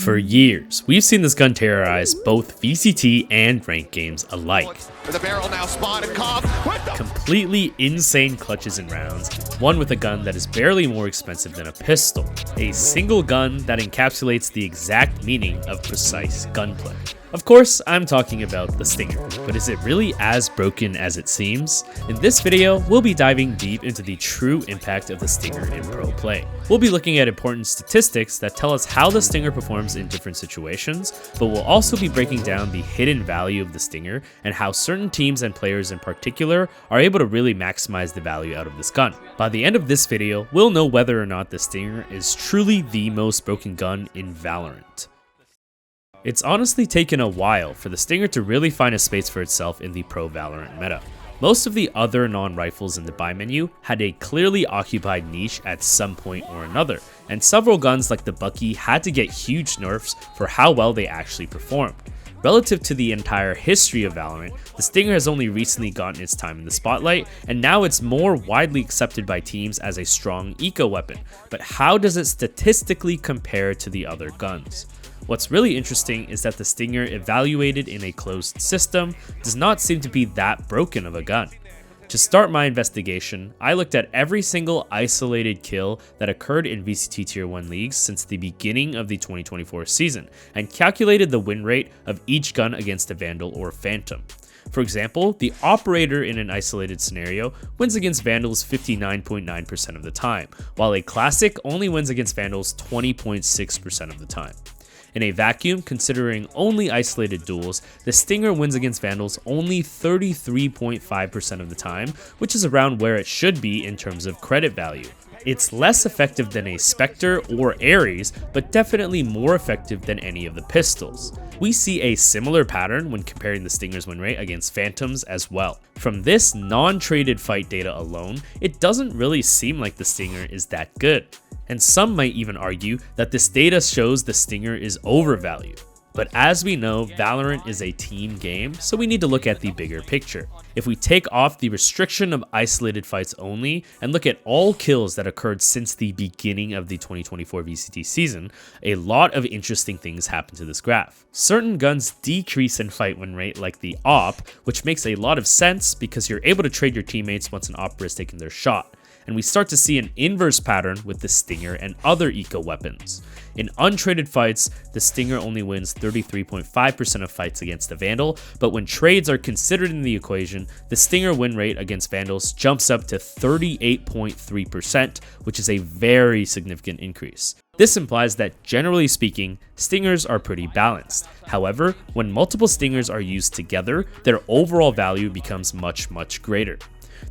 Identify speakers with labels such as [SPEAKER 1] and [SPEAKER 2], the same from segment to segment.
[SPEAKER 1] For years, we've seen this gun terrorize both VCT and ranked games alike.
[SPEAKER 2] The barrel now spotted,
[SPEAKER 1] Completely insane clutches and rounds, one with a gun that is barely more expensive than a pistol. A single gun that encapsulates the exact meaning of precise gunplay. Of course, I'm talking about the Stinger, but is it really as broken as it seems? In this video, we'll be diving deep into the true impact of the Stinger in pro play. We'll be looking at important statistics that tell us how the Stinger performs in different situations, but we'll also be breaking down the hidden value of the Stinger and how certain teams and players in particular are able to really maximize the value out of this gun. By the end of this video, we'll know whether or not the Stinger is truly the most broken gun in Valorant. It's honestly taken a while for the Stinger to really find a space for itself in the pro Valorant meta. Most of the other non-rifles in the buy menu had a clearly occupied niche at some point or another, and several guns like the Bucky had to get huge nerfs for how well they actually performed. Relative to the entire history of Valorant, the Stinger has only recently gotten its time in the spotlight, and now it's more widely accepted by teams as a strong eco weapon. But how does it statistically compare to the other guns? What's really interesting is that the Stinger, evaluated in a closed system, does not seem to be that broken of a gun. To start my investigation, I looked at every single isolated kill that occurred in VCT Tier 1 leagues since the beginning of the 2024 season, and calculated the win rate of each gun against a Vandal or Phantom. For example, the Operator in an isolated scenario wins against Vandals 59.9% of the time, while a Classic only wins against Vandals 20.6% of the time. In a vacuum, considering only isolated duels, the Stinger wins against Vandals only 33.5% of the time, which is around where it should be in terms of credit value. It's less effective than a Spectre or Ares, but definitely more effective than any of the pistols. We see a similar pattern when comparing the Stinger's win rate against Phantoms as well. From this non-traded fight data alone, it doesn't really seem like the Stinger is that good. And some might even argue that this data shows the Stinger is overvalued. But as we know, Valorant is a team game, so we need to look at the bigger picture. If we take off the restriction of isolated fights only and look at all kills that occurred since the beginning of the 2024 VCT season, a lot of interesting things happen to this graph. Certain guns decrease in fight win rate, like the Op, which makes a lot of sense because you're able to trade your teammates once an Opera has taken their shot. And we start to see an inverse pattern with the Stinger and other eco weapons. In untraded fights, the Stinger only wins 33.5% of fights against the Vandal, but when trades are considered in the equation, the Stinger win rate against Vandals jumps up to 38.3%, which is a very significant increase. This implies that, generally speaking, Stingers are pretty balanced. However, when multiple Stingers are used together, their overall value becomes much greater.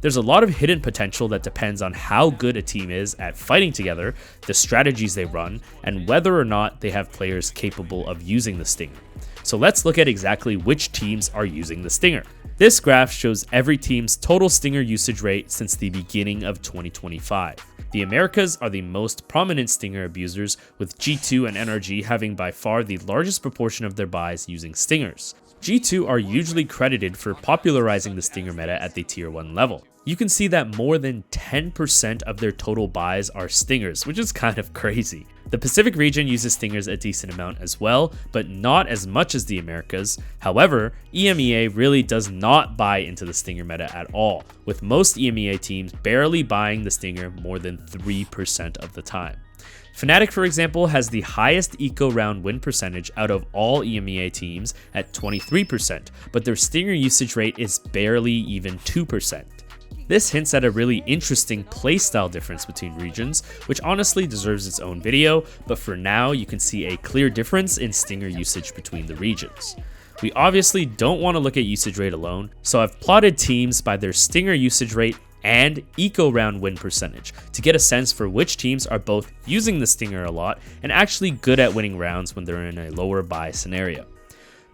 [SPEAKER 1] There's a lot of hidden potential that depends on how good a team is at fighting together, the strategies they run, and whether or not they have players capable of using the Stinger. So let's look at exactly which teams are using the Stinger. This graph shows every team's total Stinger usage rate since the beginning of 2025. The Americas are the most prominent Stinger abusers, with G2 and NRG having by far the largest proportion of their buys using Stingers. G2 are usually credited for popularizing the Stinger meta at the Tier 1 level. You can see that more than 10% of their total buys are Stingers, which is kind of crazy. The Pacific region uses Stingers a decent amount as well, but not as much as the Americas. However, EMEA really does not buy into the Stinger meta at all, with most EMEA teams barely buying the Stinger more than 3% of the time. Fnatic, for example, has the highest eco round win percentage out of all EMEA teams at 23%, but their Stinger usage rate is barely even 2%. This hints at a really interesting playstyle difference between regions, which honestly deserves its own video, but for now you can see a clear difference in Stinger usage between the regions. We obviously don't want to look at usage rate alone, so I've plotted teams by their Stinger usage rate and eco round win percentage to get a sense for which teams are both using the Stinger a lot and actually good at winning rounds when they're in a lower buy scenario.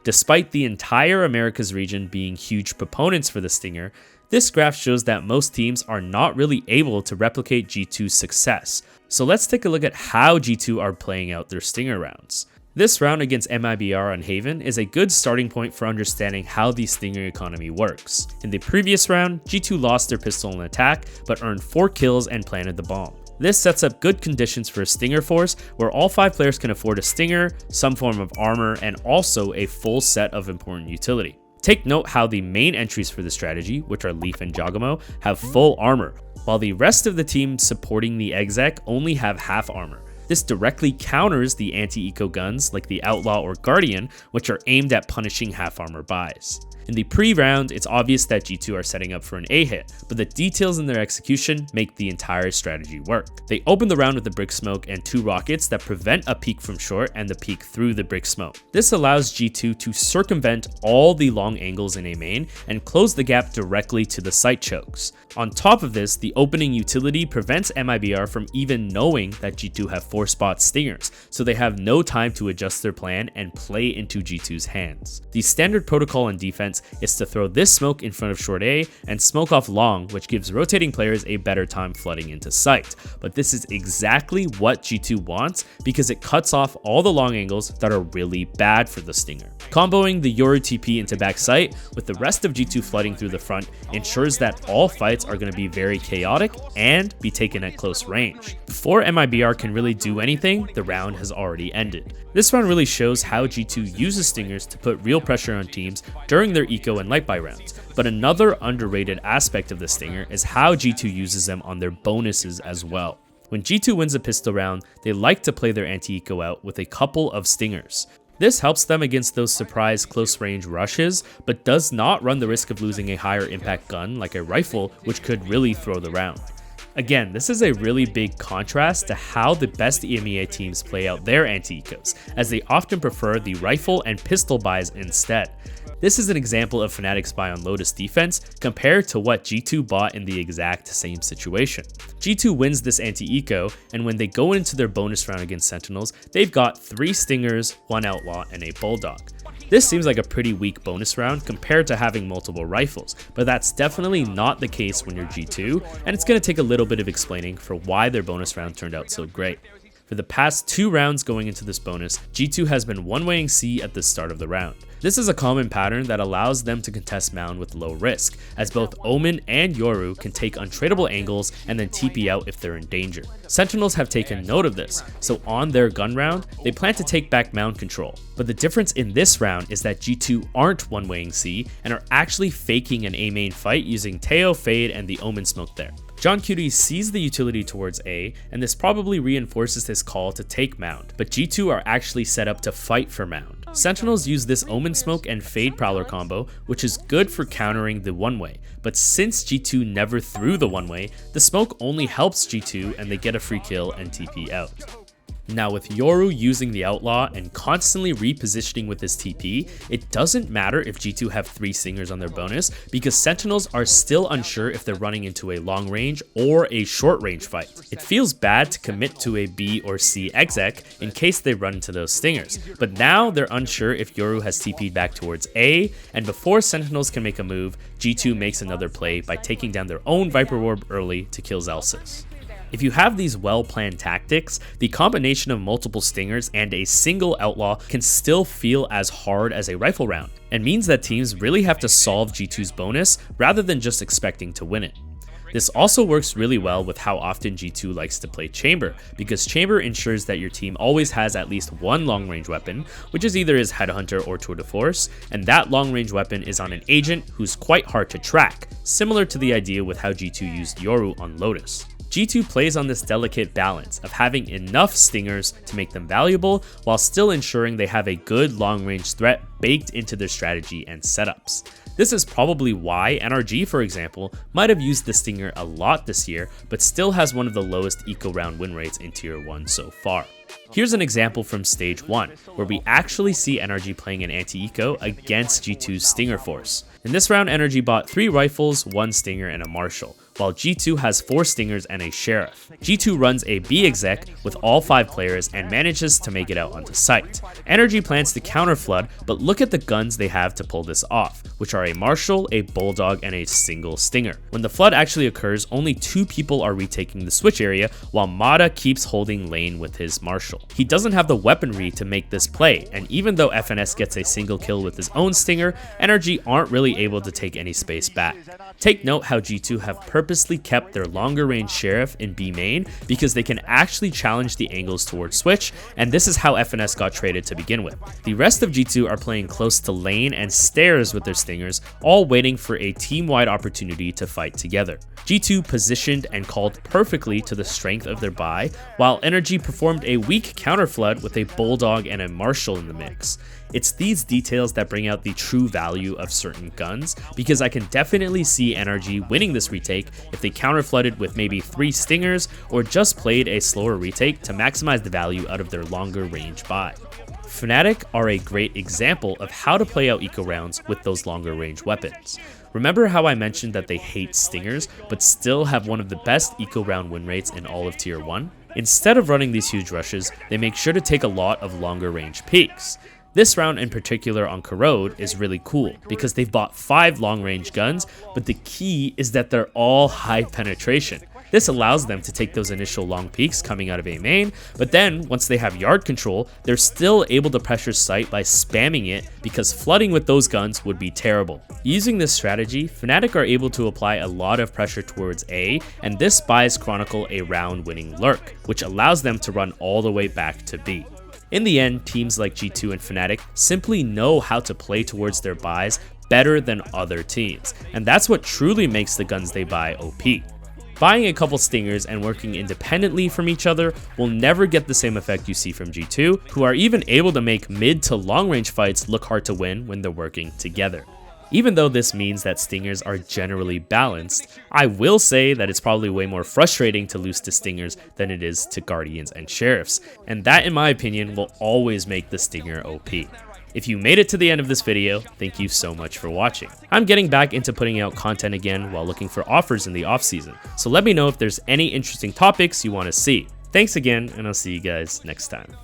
[SPEAKER 1] Despite the entire Americas region being huge proponents for the Stinger, this graph shows that most teams are not really able to replicate G2's success. So let's take a look at how G2 are playing out their Stinger rounds. This round against MIBR on Haven is a good starting point for understanding how the Stinger economy works. In the previous round, G2 lost their pistol in attack, but earned 4 kills and planted the bomb. This sets up good conditions for a Stinger force where all 5 players can afford a Stinger, some form of armor, and also a full set of important utility. Take note how the main entries for the strategy, which are Leaf and Jogamo, have full armor, while the rest of the team supporting the exec only have half armor. This directly counters the anti-eco guns like the Outlaw or Guardian, which are aimed at punishing half armor buys. In the pre-round, it's obvious that G2 are setting up for an A hit, but the details in their execution make the entire strategy work. They open the round with the brick smoke and 2 rockets that prevent a peek from short and the peek through the brick smoke. This allows G2 to circumvent all the long angles in A main and close the gap directly to the site chokes. On top of this, the opening utility prevents MIBR from even knowing that G2 have 4 spot stingers, so they have no time to adjust their plan and play into G2's hands. The standard protocol in defense is to throw this smoke in front of short A and smoke off long, which gives rotating players a better time flooding into sight. But this is exactly what G2 wants because it cuts off all the long angles that are really bad for the Stinger. Comboing the Yoru TP into back sight with the rest of G2 flooding through the front ensures that all fights are going to be very chaotic and be taken at close range. Before MIBR can really do anything, the round has already ended. This round really shows how G2 uses Stingers to put real pressure on teams during their eco and light buy rounds, but another underrated aspect of the Stinger is how G2 uses them on their bonuses as well. When G2 wins a pistol round, they like to play their anti-eco out with a couple of Stingers. This helps them against those surprise close range rushes, but does not run the risk of losing a higher impact gun like a rifle, which could really throw the round. Again, this is a really big contrast to how the best EMEA teams play out their anti-ecos, as they often prefer the rifle and pistol buys instead. This is an example of Fnatic's buy on Lotus defense compared to what G2 bought in the exact same situation. G2 wins this anti-eco, and when they go into their bonus round against Sentinels, they've got 3 Stingers, 1 Outlaw, and a Bulldog. This seems like a pretty weak bonus round compared to having multiple rifles, but that's definitely not the case when you're G2, and it's going to take a little bit of explaining for why their bonus round turned out so great. For the past 2 rounds going into this bonus, G2 has been one-waying C at the start of the round. This is a common pattern that allows them to contest Mound with low risk, as both Omen and Yoru can take untradeable angles and then TP out if they're in danger. Sentinels have taken note of this, so on their gun round, they plan to take back Mound control. But the difference in this round is that G2 aren't one-waying C and are actually faking an A main fight using Teo, Fade, and the Omen smoke there. John Cutie sees the utility towards A, and this probably reinforces his call to take Mound, but G2 are actually set up to fight for Mound. Sentinels use this Omen Smoke and Fade Prowler combo, which is good for countering the one-way, but since G2 never threw the one-way, the smoke only helps G2 and they get a free kill and TP out. Now with Yoru using the Outlaw and constantly repositioning with his TP, it doesn't matter if G2 have 3 Stingers on their bonus because Sentinels are still unsure if they're running into a long range or a short range fight. It feels bad to commit to a B or C exec in case they run into those Stingers, but now they're unsure if Yoru has TP'd back towards A, and before Sentinels can make a move, G2 makes another play by taking down their own Viper Orb early to kill Xel'Sys. If you have these well-planned tactics, the combination of multiple Stingers and a single Outlaw can still feel as hard as a rifle round, and means that teams really have to solve G2's bonus rather than just expecting to win it. This also works really well with how often G2 likes to play Chamber, because Chamber ensures that your team always has at least one long-range weapon, which is either his Headhunter or Tour de Force, and that long-range weapon is on an agent who's quite hard to track, similar to the idea with how G2 used Yoru on Lotus. G2 plays on this delicate balance of having enough Stingers to make them valuable while still ensuring they have a good long-range threat baked into their strategy and setups. This is probably why NRG, for example, might have used the Stinger a lot this year, but still has one of the lowest eco round win rates in Tier 1 so far. Here's an example from Stage 1, where we actually see NRG playing an anti-eco against G2's Stinger force. In this round, NRG bought 3 rifles, 1 Stinger, and a Marshal, while G2 has 4 Stingers and a Sheriff. G2 runs a B exec with all 5 players and manages to make it out onto site. NRG plans to counter flood, but look at the guns they have to pull this off, which are a Marshal, a Bulldog, and a single Stinger. When the flood actually occurs, only 2 people are retaking the switch area, while Mata keeps holding lane with his Marshal. He doesn't have the weaponry to make this play, and even though FNS gets a single kill with his own Stinger, NRG aren't really able to take any space back. Take note how G2 have purposely purposely kept their longer range Sheriff in B main because they can actually challenge the angles towards Switch, and this is how FNS got traded to begin with. The rest of G2 are playing close to lane and stairs with their Stingers, all waiting for a team-wide opportunity to fight together. G2 positioned and called perfectly to the strength of their buy, while Energy performed a weak counterflood with a Bulldog and a Marshall in the mix. It's these details that bring out the true value of certain guns, because I can definitely see Energy winning this retake if they counterflooded with maybe 3 Stingers or just played a slower retake to maximize the value out of their longer range buy. Fnatic are a great example of how to play out eco rounds with those longer range weapons. Remember how I mentioned that they hate Stingers, but still have one of the best eco round win rates in all of Tier 1? Instead of running these huge rushes, they make sure to take a lot of longer range peeks. This round in particular on Corrode is really cool because they've bought 5 long range guns, but the key is that they're all high penetration. This allows them to take those initial long peeks coming out of A main, but then once they have yard control, they're still able to pressure site by spamming it because flooding with those guns would be terrible. Using this strategy, Fnatic are able to apply a lot of pressure towards A, and this buys Chronicle a round winning lurk, which allows them to run all the way back to B. In the end, teams like G2 and Fnatic simply know how to play towards their buys better than other teams, and that's what truly makes the guns they buy OP. Buying a couple Stingers and working independently from each other will never get the same effect you see from G2, who are even able to make mid to long range fights look hard to win when they're working together. Even though this means that Stingers are generally balanced, I will say that it's probably way more frustrating to lose to Stingers than it is to Guardians and Sheriffs, and that in my opinion will always make the Stinger OP. If you made it to the end of this video, thank you so much for watching. I'm getting back into putting out content again while looking for offers in the off season, so let me know if there's any interesting topics you want to see. Thanks again, and I'll see you guys next time.